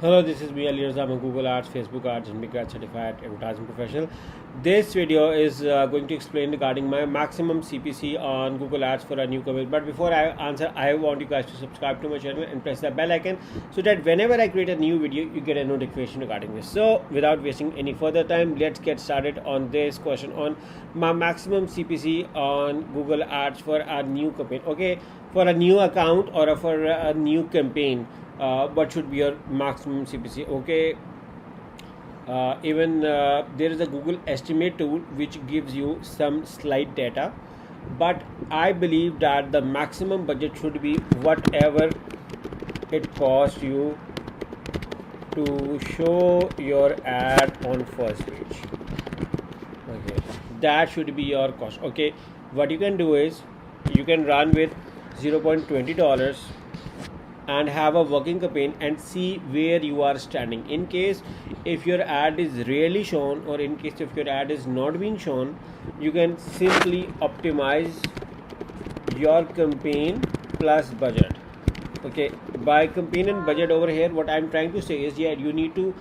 Hello, this is me, ALIRAZAMARKETING. I'm a Google Ads, Facebook Ads, and Big Ads certified advertising professional. This video is going to explain regarding my maximum CPC on Google Ads for a new company. But before I answer, I want you guys to subscribe to my channel and press the bell icon so that whenever I create a new video, you get a notification regarding this. So, without wasting any further time, let's get started on this question on my maximum CPC on Google Ads for a new campaign. Okay, for a new account or for a new campaign. What should be your maximum CPC? Okay, even there is a Google estimate tool which gives you some slight data, but I believe that the maximum budget should be whatever it costs you to show your ad on first page. Okay, that should be your cost. Okay, what you can do is you can run with $0.20 and have a working campaign and see where you are standing. In case if your ad is really shown, or in case if your ad is not being shown, you can simply optimize your campaign plus budget. Okay, by campaign and budget over here, what I'm trying to say is, yeah, you need to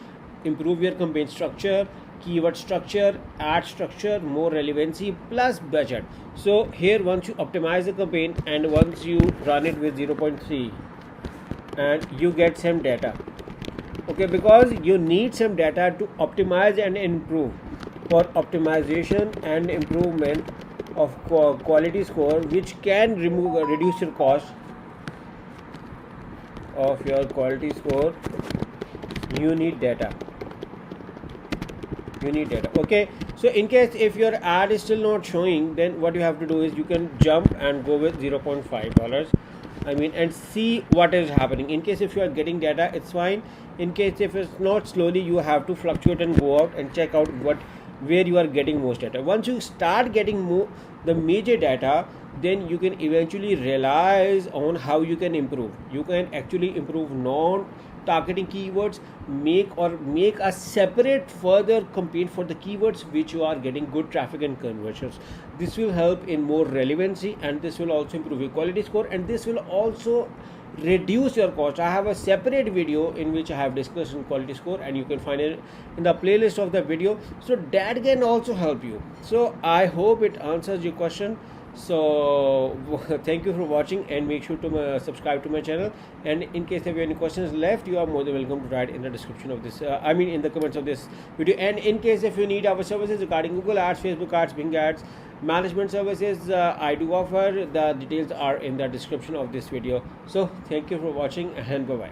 improve your campaign structure, keyword structure, ad structure, more relevancy plus budget. So here, once you optimize the campaign and once you run it with 0.3 and you get some data, okay, because you need some data to optimize and improve. For optimization and improvement of quality score, which can reduce your cost of your quality score, you need data. Okay, so in case if your ad is still not showing, then what you have to do is you can jump and go with $0.5, and see what is happening. In case if you are getting data, it's fine. In case if it's not, slowly you have to fluctuate and go out and check out where you are getting most data. Once you start getting the major data, then you can eventually realize on how you can improve. You can actually improve non-targeting keywords, make a separate further campaign for the keywords which you are getting good traffic and conversions. This will help in more relevancy, and this will also improve your quality score, and this will also reduce your cost. I have a separate video in which I have discussed on quality score, and you can find it in the playlist of the video, so that can also help you. So I hope it answers your question. So thank you for watching, and make sure to subscribe to my channel. And in case if you have any questions left, you are more than welcome to write in the description of this in the comments of this video. And in case if you need our services regarding Google Ads, Facebook Ads, Bing Ads, management services, I do offer. The details are in the description of this video. So thank you for watching, and bye bye.